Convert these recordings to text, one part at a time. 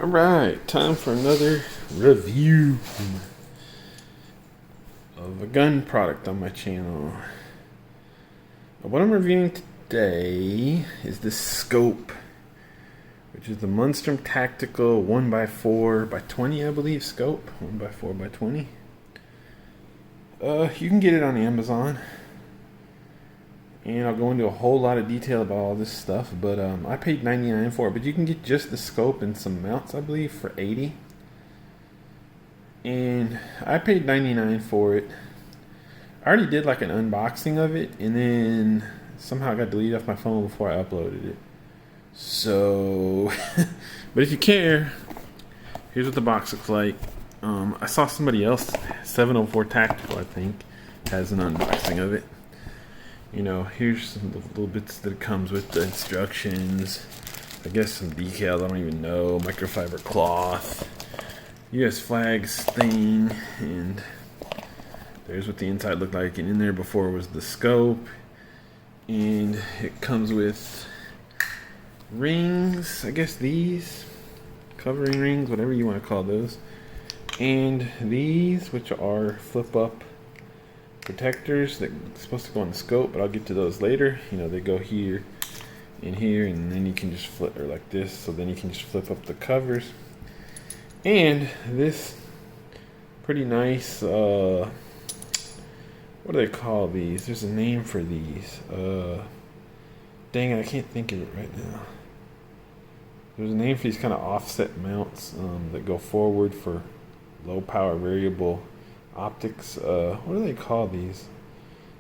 Alright, time for another review of a gun product on my channel. What I'm reviewing today is this scope, which is the Monstrum Tactical 1x4x20, I believe, scope. 1x4x20. You can get it on Amazon. And I'll go into a whole lot of detail about all this stuff, but I paid $99 for it. But you can get just the scope and some mounts, I believe, for $80. And I paid $99 for it. I already did like an unboxing of it, and then somehow it got deleted off my phone before I uploaded it. So, but if you care, here's what the box looks like. I saw somebody else, 704 Tactical, I think, has an unboxing of it. You know, here's some of the little bits that it comes with, the instructions, I guess some decals, I don't even know, microfiber cloth, US flags thing, and there's what the inside looked like. And in there before was the scope, and it comes with rings, I guess these, covering rings, whatever you want to call those, and these, which are flip up protectors that are supposed to go on the scope, but I'll get to those later. You know, they go here and here, and then you can just flip, or like this, so then you can just flip up the covers. And this pretty nice, what do they call these? There's a name for these. Dang it, I can't think of it right now. There's a name for these kind of offset mounts that go forward for low power variable optics. What do they call these?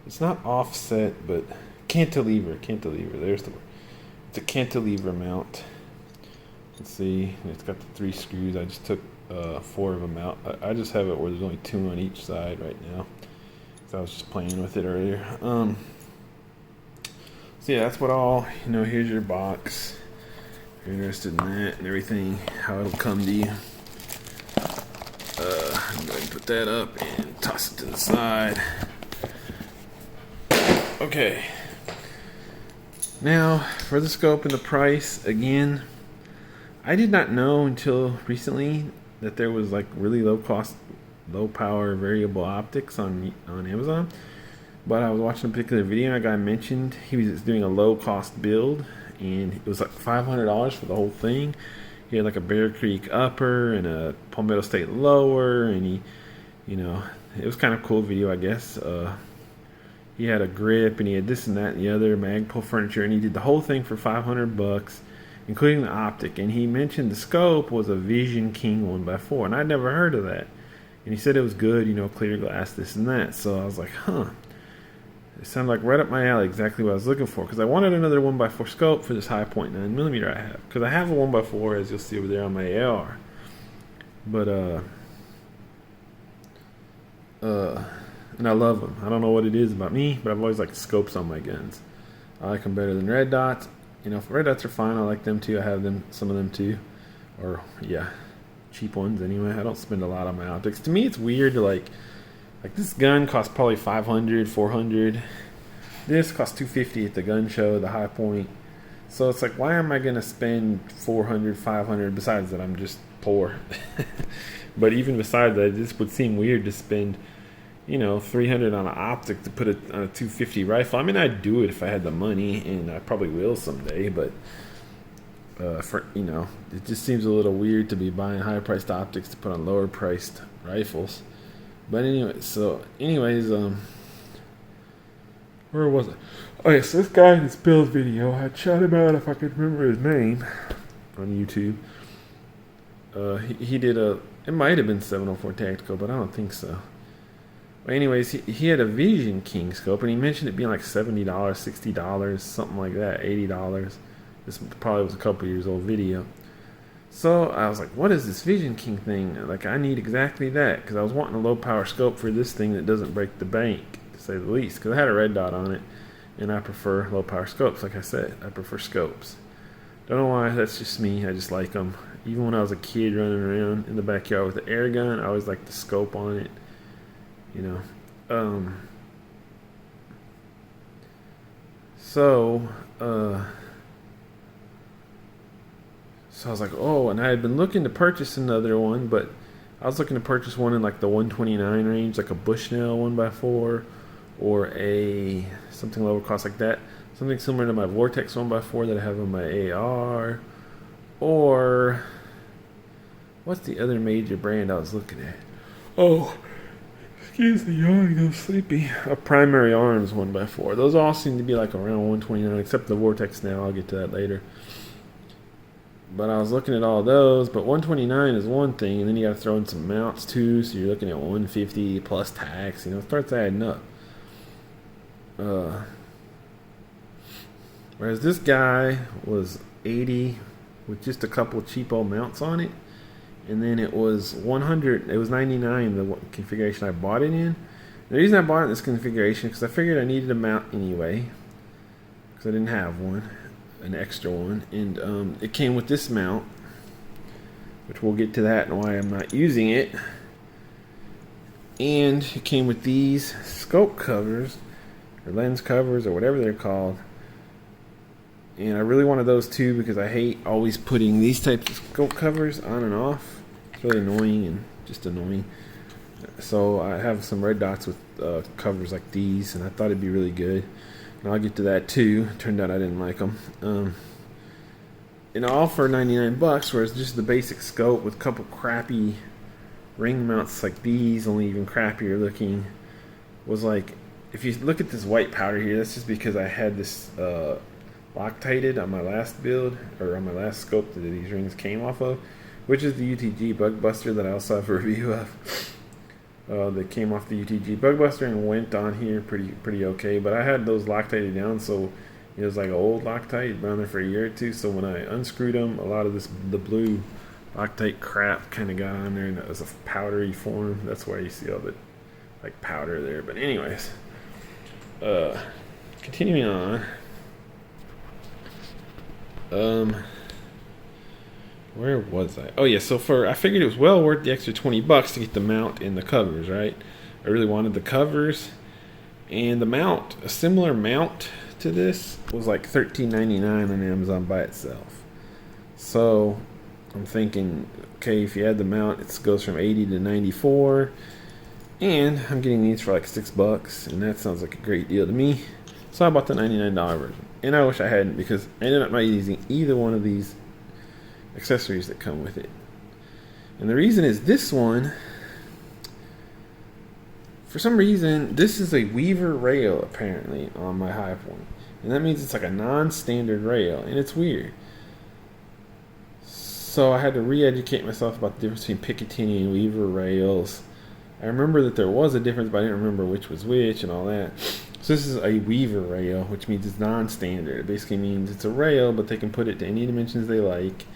It's not offset, but cantilever. There's the word. It's a cantilever mount. Let's see. It's got the 3 screws. I just took 4 of them out. I just have it where there's only 2 on each side right now, so I was just playing with it earlier. So yeah, that's what all. You know, here's your box. If you're interested in that and everything, how it'll come to you. I'm going to put that up and toss it to the side. Okay. Now, for the scope and the price, again, I did not know until recently that there was like really low cost, low power variable optics on Amazon. But I was watching a particular video and a guy mentioned he was doing a low cost build, and it was like $500 for the whole thing. He had like a Bear Creek upper and a Palmetto State lower, and he, you know, it was kind of cool video, I guess. He had a grip, and he had this and that and the other, Magpul furniture, and he did the whole thing for $500, including the optic. And he mentioned the scope was a Vision King 1x4, and I'd never heard of that. And he said it was good, you know, clear glass, this and that. So I was like, huh. It sounded like right up my alley, exactly what I was looking for, because I wanted another 1x4 scope for this high 0.9mm I have, because I have a 1x4, as you'll see over there on my AR. But and I love them. I don't know what it is about me, but I've always liked scopes on my guns. I like them better than red dots. You know, red dots are fine. I like them too. I have them, some of them too, or yeah, cheap ones anyway. I don't spend a lot on my optics. To me, it's weird to like this gun costs probably $500, $400. This costs $250 at the gun show, the high point. So it's like, why am I gonna spend $400, $500? Besides that, I'm just poor. But even besides that, this would seem weird to spend, you know, $300 on an optic to put it on a $250 rifle. I mean, I'd do it if I had the money, and I probably will someday. But for, you know, it just seems a little weird to be buying high-priced optics to put on lower-priced rifles. But anyway, so anyways, where was it? Okay, so this guy in this build video, I shot him out if I could remember his name on YouTube. He did it might have been 704 Tactical, but I don't think so. But anyways, he had a Vision King scope, and he mentioned it being like $70, $60, something like that, $80. This probably was a couple years old video. So I was like, what is this Vision King thing? Like, I need exactly that, because I was wanting a low power scope for this thing that doesn't break the bank, to say the least, because I had a red dot on it, and I prefer low power scopes. Like I said, I prefer scopes. Don't know why, that's just me. I just like them. Even when I was a kid running around in the backyard with the air gun, I always liked the scope on it, you know. So I was like, oh, and I had been looking to purchase another one, but I was looking to purchase one in like the 129 range, like a Bushnell 1x4, or a something lower cost like that, something similar to my Vortex 1x4 that I have on my AR, or what's the other major brand I was looking at? Oh, excuse me, yawning, I'm sleepy. A Primary Arms 1x4. Those all seem to be like around 129, except the Vortex now. I'll get to that later. But I was looking at all those, but 129 is one thing, and then you got to throw in some mounts too, so you're looking at 150 plus tax. It starts adding up. Whereas this guy was 80 with just a couple cheapo mounts on it, and then it was 100. It was 99 the configuration I bought it in. The reason I bought it in this configuration because I figured I needed a mount anyway, because I didn't have one. An extra one, and it came with this mount, which we'll get to that and why I'm not using it. And it came with these scope covers or lens covers or whatever they're called, and I really wanted those too because I hate always putting these types of scope covers on and off. It's really annoying and just annoying. So I have some red dots with covers like these, and I thought it'd be really good. And I'll get to that too. Turned out I didn't like them. And all for $99, whereas just the basic scope with a couple crappy ring mounts like these, only even crappier looking, was like, if you look at this white powder here, that's just because I had this Loctited on my last build, or on my last scope that these rings came off of, which is the UTG Bug Buster that I also have a review of. That came off the UTG Bug Buster and went on here pretty okay, but I had those Loctited down, so it was like an old Loctite, been on there for a year or two, so when I unscrewed them, a lot of the blue Loctite crap kind of got on there, and it was a powdery form. That's why you see all the like powder there. But anyways, continuing on, where was I? Oh yeah, so I figured it was well worth the extra $20 to get the mount and the covers, right? I really wanted the covers, and the mount, a similar mount to this, was like $13.99 on Amazon by itself. So I'm thinking, okay, if you add the mount, it goes from 80 to 94, and I'm getting these for like $6, and that sounds like a great deal to me. So I bought the $99 version, and I wish I hadn't, because I ended up not using either one of these accessories that come with it. And the reason is this one, for some reason, this is a Weaver rail apparently on my high point, and that means it's like a non-standard rail, and it's weird. So I had to re-educate myself about the difference between Picatinny and Weaver rails. I remember that there was a difference, but I didn't remember which was which and all that. So this is a Weaver rail, which means it's non-standard. It basically means it's a rail, but they can put it to any dimensions they like.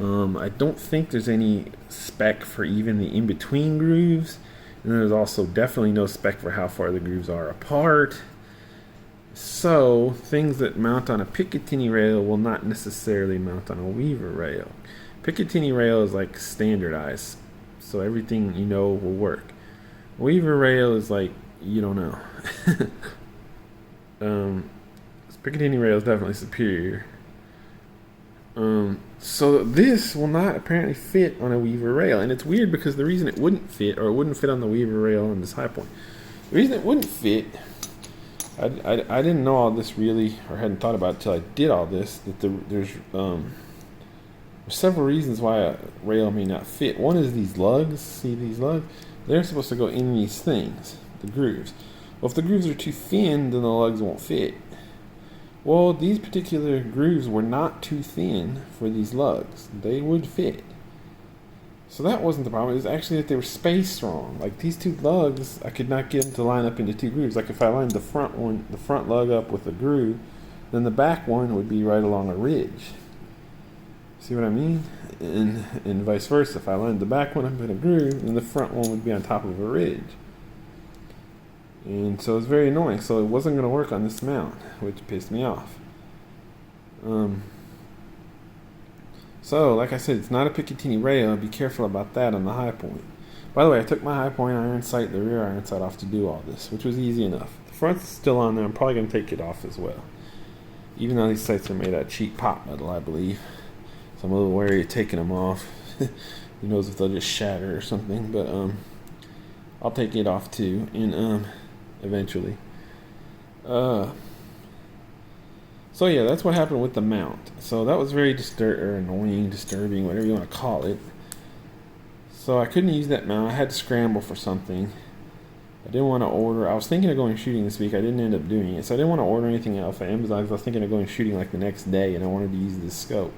I don't think there's any spec for even the in-between grooves, and there's also definitely no spec for how far the grooves are apart. So things that mount on a Picatinny rail will not necessarily mount on a Weaver rail. Picatinny rail is like standardized, so everything you know will work. Weaver rail is like, you don't know. Picatinny rail is definitely superior. So this will not apparently fit on a Weaver rail, and it's weird because the reason it wouldn't fit, or it wouldn't fit on the Weaver rail on this high point, the reason it wouldn't fit, I didn't know all this really, or hadn't thought about it until I did all this, that there's several reasons why a rail may not fit. One is these lugs. See these lugs? They're supposed to go in these things, the grooves. Well, if the grooves are too thin, then the lugs won't fit. Well, these particular grooves were not too thin for these lugs. They would fit. So that wasn't the problem. It was actually that they were spaced wrong. Like these two lugs, I could not get them to line up into two grooves. Like if I lined the front lug up with a groove, then the back one would be right along a ridge. See what I mean? And vice versa. If I lined the back one up in a groove, then the front one would be on top of a ridge. And so it was very annoying. So it wasn't going to work on this mount, which pissed me off. So, like I said, it's not a Picatinny rail. Be careful about that on the high point. By the way, I took my high point iron sight, the rear iron sight off to do all this, which was easy enough. The front's still on there. I'm probably going to take it off as well. Even though these sights are made out of cheap pot metal, I believe. So I'm a little wary of taking them off. Who knows if they'll just shatter or something, but I'll take it off too, and eventually. So yeah, that's what happened with the mount. So that was very annoying, disturbing, whatever you want to call it. So I couldn't use that mount. I had to scramble for something. I didn't want to order. I was thinking of going shooting this week. I didn't end up doing it. So I didn't want to order anything else at Amazon. I was thinking of going shooting like the next day, and I wanted to use this scope.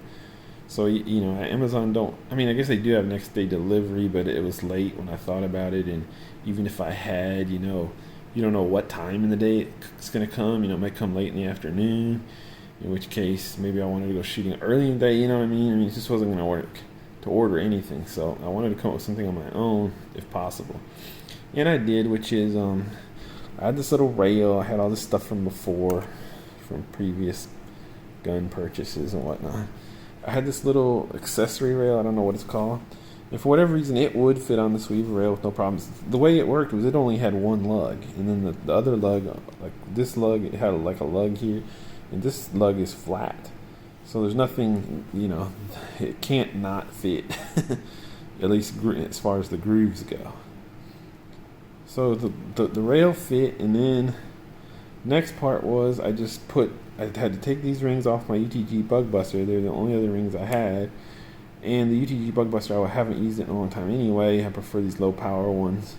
So, Amazon I guess they do have next day delivery, but it was late when I thought about it. And even if I had, you don't know what time in the day it's going to come. It might come late in the afternoon, in which case maybe I wanted to go shooting early in the day, you know what I mean? It just wasn't going to work to order anything. So I wanted to come up with something on my own if possible. And I did, which is I had this little rail. I had all this stuff from before, from previous gun purchases and whatnot. I had this little accessory rail. I don't know what it's called. And for whatever reason, it would fit on this weaver rail with no problems. The way it worked was it only had one lug. And then the other lug, like this lug, it had like a lug here. And this lug is flat. So there's nothing, it can't not fit. At least as far as the grooves go. So the rail fit, and then next part was I had to take these rings off my UTG Bug Buster. They're the only other rings I had. And the UTG Bug Buster, I haven't used it in a long time anyway. I prefer these low power ones.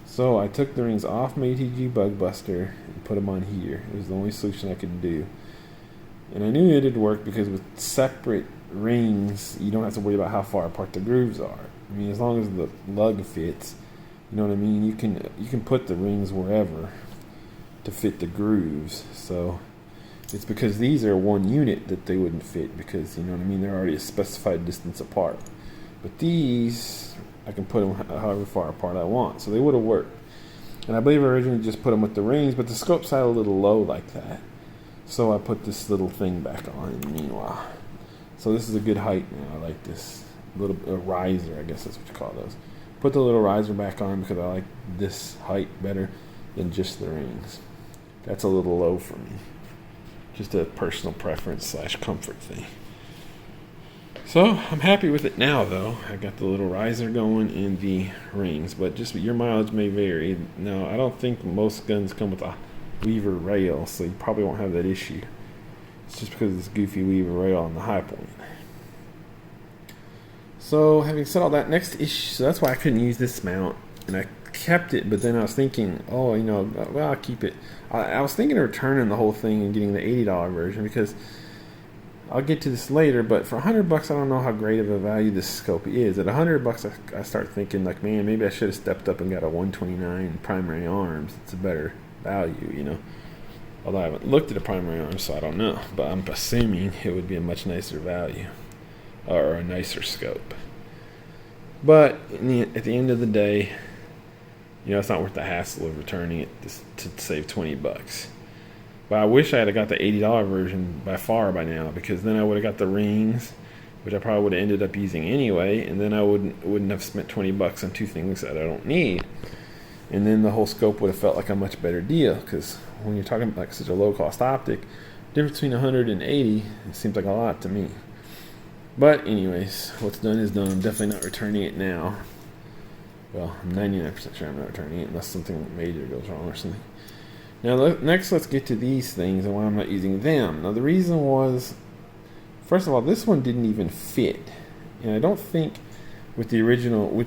So I took the rings off my UTG Bug Buster and put them on here. It was the only solution I could do. And I knew it'd work because with separate rings, you don't have to worry about how far apart the grooves are. As long as the lug fits, you know what I mean? You can put the rings wherever to fit the grooves. So it's because these are one unit that they wouldn't fit because, they're already a specified distance apart. But these, I can put them however far apart I want. So they would have worked. And I believe I originally just put them with the rings, but the scope sat a little low like that. So I put this little thing back on meanwhile. So this is a good height now. I like this little riser, I guess that's what you call those. Put the little riser back on because I like this height better than just the rings. That's a little low for me. Just a personal preference / comfort thing. So I'm happy with it now, though. I got the little riser going and the rings, but just your mileage may vary. No, I don't think most guns come with a weaver rail, so you probably won't have that issue. It's just because of this goofy weaver rail on the high point. So having said all that, next issue, so that's why I couldn't use this mount, and I kept it, but then I was thinking, I'll keep it. I was thinking of returning the whole thing and getting the $80 version because I'll get to this later, but for $100, I don't know how great of a value this scope is. At $100, I start thinking like, man, maybe I should have stepped up and got a 129 primary arms. It's a better value, Although I haven't looked at a primary arm, so I don't know, but I'm assuming it would be a much nicer value or a nicer scope. But at the end of the day, it's not worth the hassle of returning it to save $20. But I wish I had got the $80 version by now, because then I would have got the rings, which I probably would have ended up using anyway, and then I wouldn't have spent $20 on two things that I don't need. And then the whole scope would have felt like a much better deal, because when you're talking about like such a low cost optic, the difference between 100 and 80, it seems like a lot to me. But anyways, what's done is done. I'm definitely not returning it now. Well, I'm 99% sure I'm not returning it unless something major goes wrong or something. Now, next let's get to these things and why I'm not using them. Now, the reason was, first of all, this one didn't even fit. And I don't think with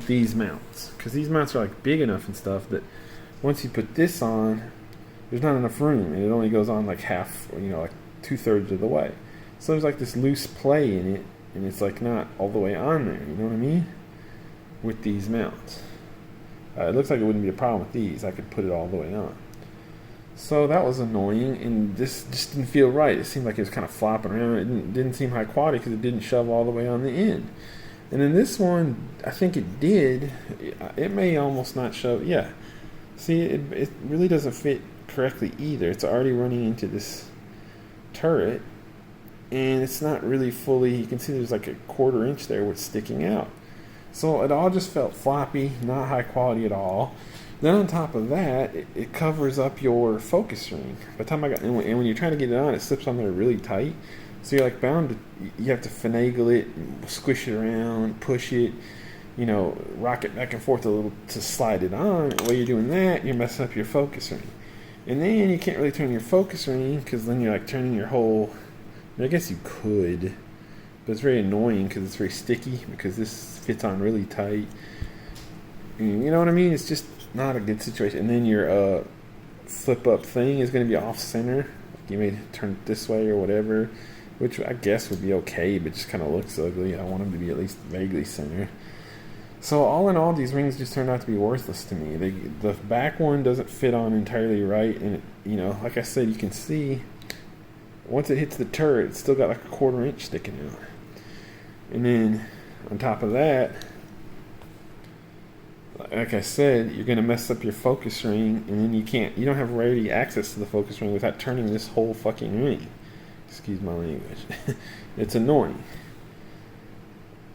these mounts, because these mounts are like big enough and stuff that once you put this on, there's not enough room, and it only goes on like half, like 2/3 of the way. So there's like this loose play in it, and it's like not all the way on there, you know what I mean? With these mounts. It looks like it wouldn't be a problem with these. I could put it all the way on. So that was annoying, and this just didn't feel right. It seemed like it was kind of flopping around. It didn't seem high quality because it didn't shove all the way on the end. And then this one, I think it did. It may almost not shove. Yeah. See, it really doesn't fit correctly either. It's already running into this turret, and it's not really fully. You can see there's like a 1/4 inch there where it's sticking out. So it all just felt floppy, not high quality at all. Then on top of that, it covers up your focus ring. By the time and when you're trying to get it on, it slips on there really tight. So you're like bound to, you have to finagle it, squish it around, push it, rock it back and forth a little to slide it on. While you're doing that, you're messing up your focus ring. And then you can't really turn your focus ring because then you're like turning your whole, I guess you could, but it's very annoying because it's very sticky because this fits on really tight. You know what I mean? It's just not a good situation. And then your flip up thing is going to be off center. You may turn it this way or whatever, which I guess would be okay, but just kind of looks ugly. I want them to be at least vaguely center. So all in all, these rings just turned out to be worthless to me. The back one doesn't fit on entirely right, and like I said, you can see once it hits the turret, it's still got like a 1/4 inch sticking out. And then on top of that, like I said, you're gonna mess up your focus ring, and then you don't have ready access to the focus ring without turning this whole fucking ring. Excuse my language. It's annoying.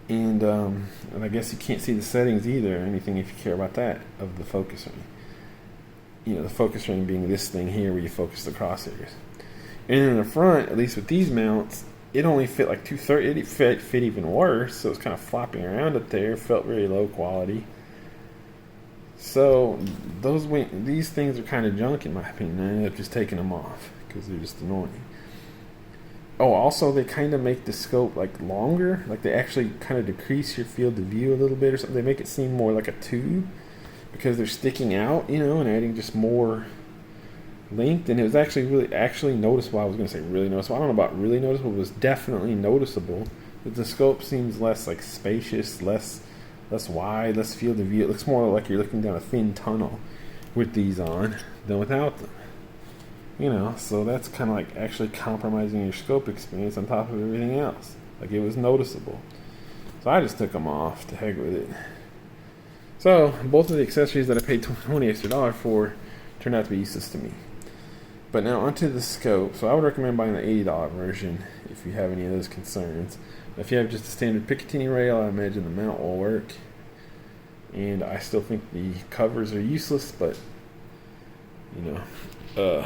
And I guess you can't see the settings either or anything if you care about that of the focus ring. The focus ring being this thing here where you focus the crosshairs. And in the front, at least with these mounts, it only fit like 2/3. It fit even worse, so it was kind of flopping around up there. Felt very low quality. So these things are kind of junk in my opinion. I ended up just taking them off because they're just annoying. Oh, also they kind of make the scope like longer. Like they actually kind of decrease your field of view a little bit or something. They make it seem more like a tube because they're sticking out, and adding just more length. And it was actually noticeable. I was going to say really noticeable. I don't know about really noticeable. It was definitely noticeable that the scope seems less like spacious, less wide, less field of view. It looks more like you're looking down a thin tunnel with these on than without them. So that's kind of like actually compromising your scope experience on top of everything else. Like it was noticeable. So I just took them off, to heck with it. So both of the accessories that I paid $20 extra for turned out to be useless to me. But now onto the scope. So I would recommend buying the $80 version if you have any of those concerns. If you have just a standard Picatinny rail, I imagine the mount will work. And I still think the covers are useless, but so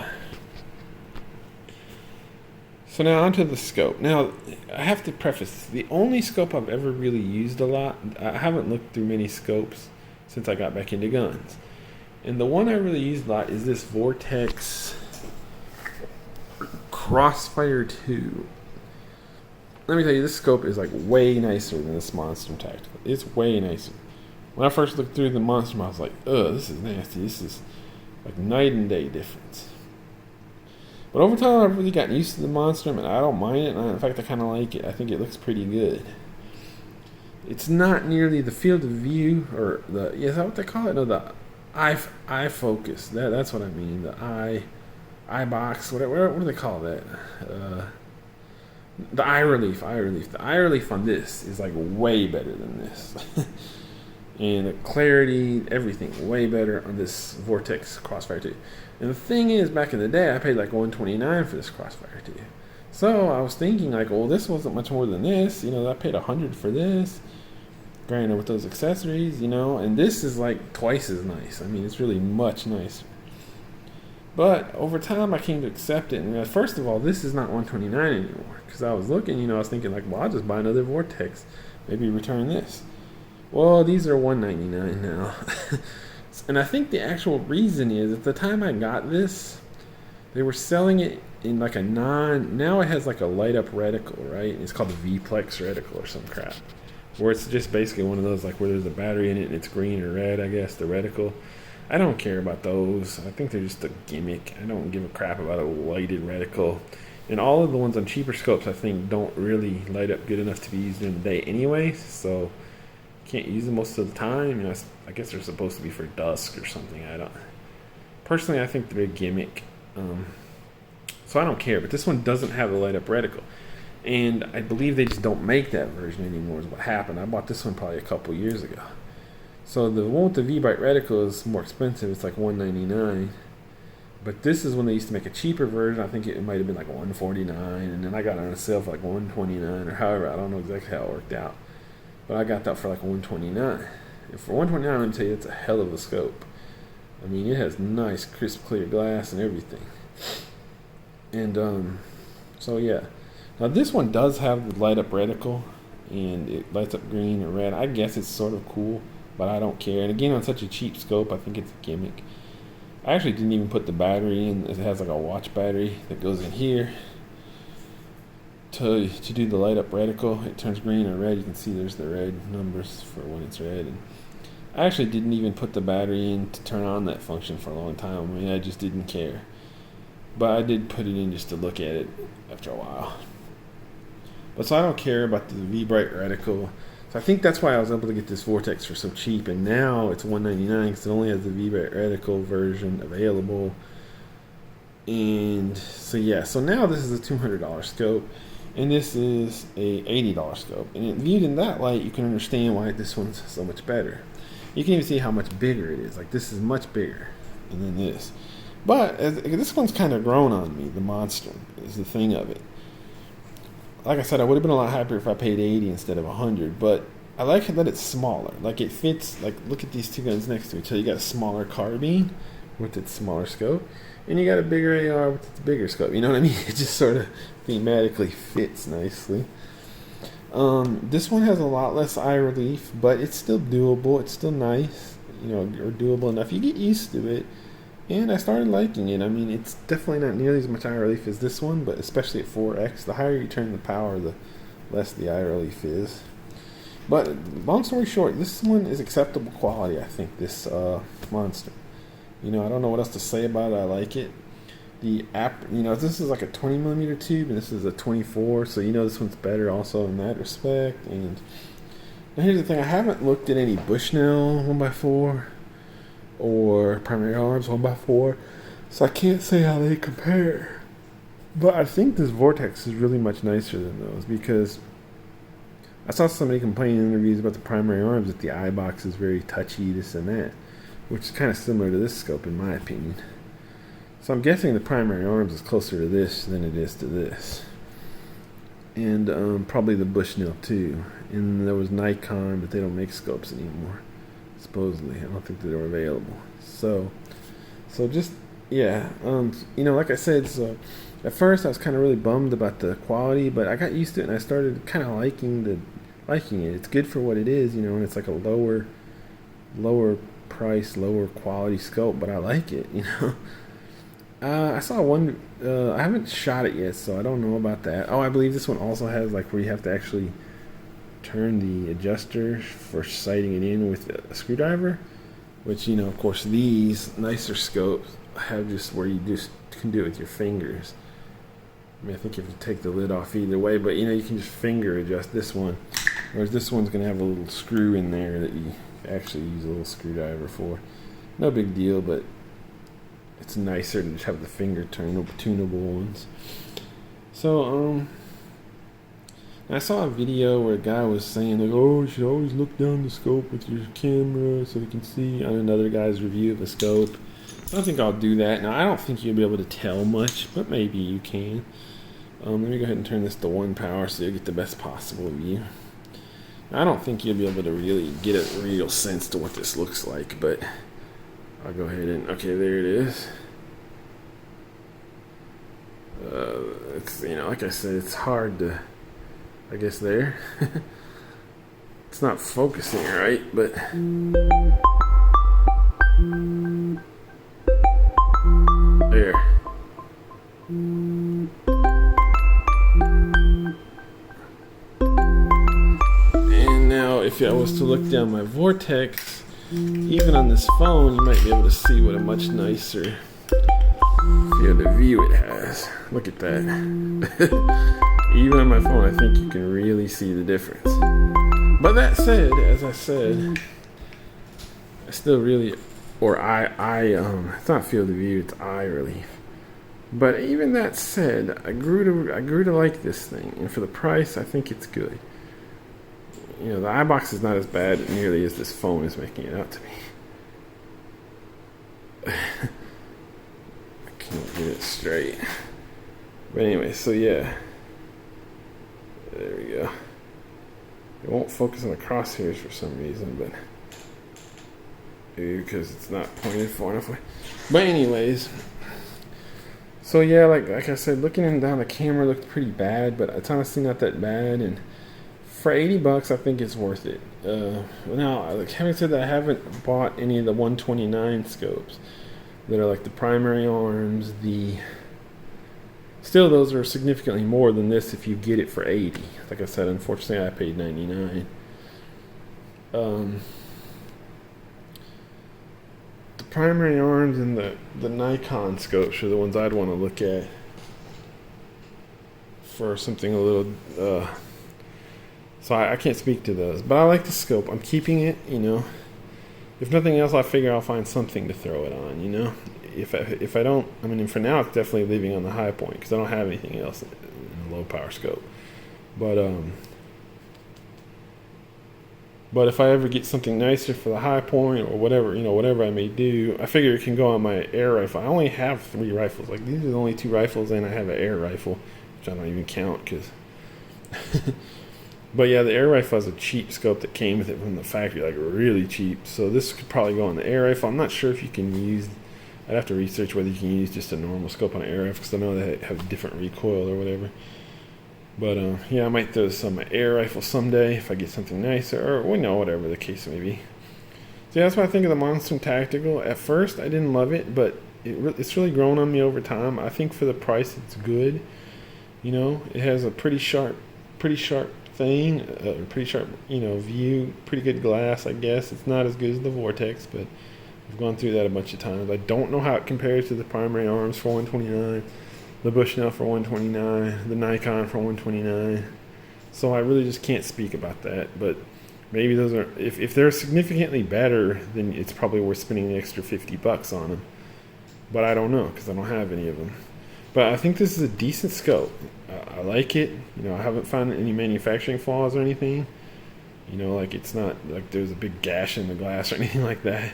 now onto the scope. Now, I have to preface this. The only scope I've ever really used a lot, I haven't looked through many scopes since I got back into guns. And the one I really used a lot is this Vortex Crossfire 2. Let me tell you, this scope is like way nicer than this Monstrum Tactical. It's way nicer. When I first looked through the Monstrum, I was like, ugh, this is nasty. This is like night and day difference. But over time, I've really gotten used to the Monstrum, and I don't mind it. In fact, I kind of like it. I think it looks pretty good. It's not nearly the field of view, or is that what they call it? No, the eye focus. That's what I mean. The eye box. What do they call that? The eye relief. The eye relief on this is like way better than this. And the clarity, everything, way better on this Vortex Crossfire 2. And the thing is, back in the day, I paid like $129 for this Crossfire 2. So I was thinking like, well, this wasn't much more than this. I paid $100 for this. Granted, with those accessories, and this is like twice as nice. I mean, it's really much nicer. But over time, I came to accept it. And first of all, this is not $129 anymore. Because I was looking, I was thinking like, well, I'll just buy another Vortex. Maybe return this. Well, these are $199 now. And I think the actual reason is, at the time I got this, they were selling it in like now it has like a light up reticle, right? It's called the V-Plex reticle or some crap. Where it's just basically one of those like where there's a battery in it and it's green or red, I guess, the reticle. I don't care about those. I think they're just a gimmick. I don't give a crap about a lighted reticle. And all of the ones on cheaper scopes, I think, don't really light up good enough to be used in the day anyway, so can't use them most of the time. I guess they're supposed to be for dusk or something. Personally, I think they're a gimmick. So I don't care, but this one doesn't have the light up reticle. And I believe they just don't make that version anymore is what happened. I bought this one probably a couple years ago. So the one with the V-Bright reticle is more expensive. It's like $199. But this is when they used to make a cheaper version. I think it might have been like $149, and then I got it on a sale for like $129 or however. I don't know exactly how it worked out. But I got that for like $129. And for $129, let me tell you, it's a hell of a scope. I mean, it has nice, crisp, clear glass and everything. And so yeah. Now this one does have the light up reticle, and it lights up green or red. I guess it's sort of cool, but I don't care. And again, on such a cheap scope, I think it's a gimmick. I actually didn't even put the battery in. It has like a watch battery that goes in here to do the light up reticle. It turns green or red. You can see there's the red numbers for when it's red. And I actually didn't even put the battery in to turn on that function for a long time. I mean, I just didn't care. But I did put it in just to look at it after a while. But so I don't care about the V-Bright reticle. So I think that's why I was able to get this Vortex for so cheap. And now it's $199 because it only has the V-Bright reticle version available. And so yeah, so now this is a $200 scope. And this is a $80 scope. And viewed in that light, you can understand why this one's so much better. You can even see how much bigger it is. Like this is much bigger than this. But this one's kind of grown on me. The Monstrum is the thing of it. Like I said, I would have been a lot happier if I paid $80 instead of $100. But I like that it's smaller. Like it fits. Like look at these two guns next to each other. You got a smaller carbine with its smaller scope, and you got a bigger AR with its bigger scope. You know what I mean? It just sort of thematically fits nicely. This one has a lot less eye relief, but it's still doable. It's still nice, you know, or doable enough. You get used to it, and I started liking it. I mean, it's definitely not nearly as much eye relief as this one, but especially at 4x, the higher you turn the power, the less the eye relief is. But long story short, this one is acceptable quality. I think this Monstrum. You know, I don't know what else to say about it. I like it. The app, you know, this is like a 20mm tube, and this is a 24, so you know this one's better also in that respect. And now here's the thing: I haven't looked at any Bushnell 1x4 or Primary Arms 1x4, so I can't say how they compare. But I think this Vortex is really much nicer than those, because I saw somebody complain in interviews about the Primary Arms that the eye box is very touchy, this and that, which is kind of similar to this scope in my opinion. So I'm guessing the Primary Arms is closer to this than it is to this. And probably the Bushnell too. And there was Nikon, but they don't make scopes anymore, supposedly. I don't think that they're available. So just, yeah. You know, like I said, so at first I was kind of really bummed about the quality, but I got used to it and I started kind of liking it. It's good for what it is, you know, and it's like a lower price, lower quality scope, but I like it, you know. I saw one, I haven't shot it yet, so I don't know about that. Oh, I believe this one also has like where you have to actually turn the adjuster for sighting it in with a screwdriver, which, you know, of course these nicer scopes have just where you just can do it with your fingers. I mean, I think you have to take the lid off either way, but you know, you can just finger adjust this one, whereas this one's going to have a little screw in there that you actually use a little screwdriver for. No big deal, but it's nicer to just have the finger tunable ones. So I saw a video where a guy was saying like, oh, you should always look down the scope with your camera so you can see on another guy's review of a scope. I don't think I'll do that. Now I don't think you'll be able to tell much, but maybe you can. Let me go ahead and turn this to 1 power so you get the best possible view. I don't think you'll be able to really get a real sense to what this looks like, but I'll go ahead and, okay, there it is. It's, you know, like I said, it's hard to, I guess there. It's not focusing right, but there. And now if I was to look down my Vortex, even on this phone, you might be able to see what a much nicer field of view it has. Look at that. Even on my phone, I think you can really see the difference. But that said, as I said, I still really, or it's not field of view, it's eye relief. But even that said, I grew to like this thing, and for the price, I think it's good. You know, the eye box is not as bad nearly as this phone is making it out to me. I can't get it straight. But anyway, so yeah. There we go. It won't focus on the crosshairs for some reason, but maybe because it's not pointed far enough away. But anyways, So yeah, like I said, looking in down the camera looked pretty bad, but it's honestly not that bad. And for $80, I think it's worth it. Now, like, having said that, I haven't bought any of the 129 scopes that are like the primary arms. Still, those are significantly more than this if you get it for 80. Like I said, unfortunately, I paid 99. The primary arms and the Nikon scopes are the ones I'd want to look at for something a little. So I can't speak to those, but I like the scope. I'm keeping it. If nothing else, I figure I'll find something to throw it on. If I don't, I mean, for now, it's definitely leaving on the high point because I don't have anything else in a low power scope. But if I ever get something nicer for the high point or whatever I may do, I figure it can go on my air rifle. I only have 3 rifles. Like, these are the only 2 rifles, and I have an air rifle, which I don't even count because. But yeah, the air rifle has a cheap scope that came with it from the factory, like really cheap. So this could probably go on the air rifle. I'm not sure if you can use. I'd have to research whether you can use just a normal scope on an air rifle because I know they have different recoil or whatever. But yeah, I might throw some air rifle someday if I get something nicer, or whatever the case may be. So yeah, that's what I think of the Monstrum Tactical. At first, I didn't love it, but it's really grown on me over time. I think for the price, it's good. It has a pretty sharp thing, pretty sharp view, pretty good glass. I guess it's not as good as the Vortex, but I've gone through that a bunch of times. I don't know how it compares to the primary arms for 129, the Bushnell for 129, the Nikon for 129. So I really just can't speak about that. But maybe those are, if they're significantly better, then it's probably worth spending the extra $50 on them. But I don't know because I don't have any of them. But I think this is a decent scope. I like it. I haven't found any manufacturing flaws or anything. Like it's not like there's a big gash in the glass or anything like that.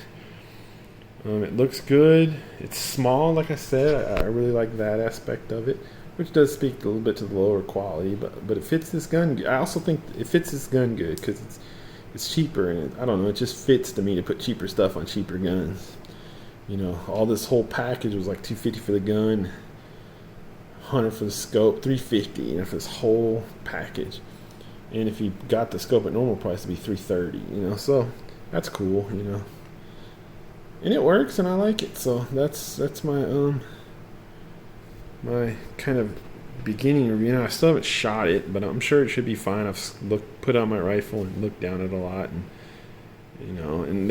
It looks good. It's small, like I said. I really like that aspect of it, which does speak a little bit to the lower quality. But it fits this gun. I also think it fits this gun good because it's cheaper, and I don't know. It just fits to me to put cheaper stuff on cheaper guns. All this whole package was like $250 for the gun, $100 for the scope, $350 for this whole package. And if you got the scope at normal price, it'd be $330. So that's cool. And it works, and I like it. So that's my my kind of beginning review. I still haven't shot it, but I'm sure it should be fine. I've put on my rifle and looked down at it a lot, and and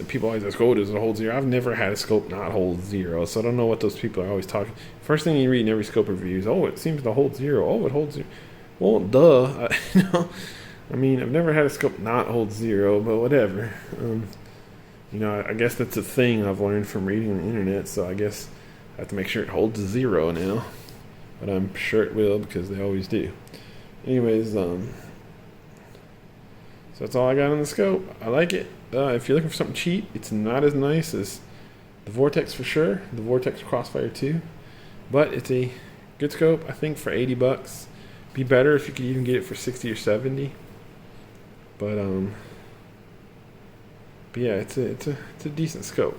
people always ask, "Oh, does it hold 0?" I've never had a scope not hold 0, so I don't know what those people are always talking. First thing you read in every scope review is, "Oh, it seems to hold 0. Oh, it holds 0." Well, duh. I mean, I've never had a scope not hold 0, but whatever. I guess that's a thing I've learned from reading on the internet, so I guess I have to make sure it holds 0 now. But I'm sure it will because they always do. Anyways, so that's all I got on the scope. I like it. If you're looking for something cheap, it's not as nice as the Vortex for sure, the Vortex Crossfire 2. But it's a good scope, I think, for $80. Be better if you could even get it for 60 or 70. But yeah, it's a decent scope.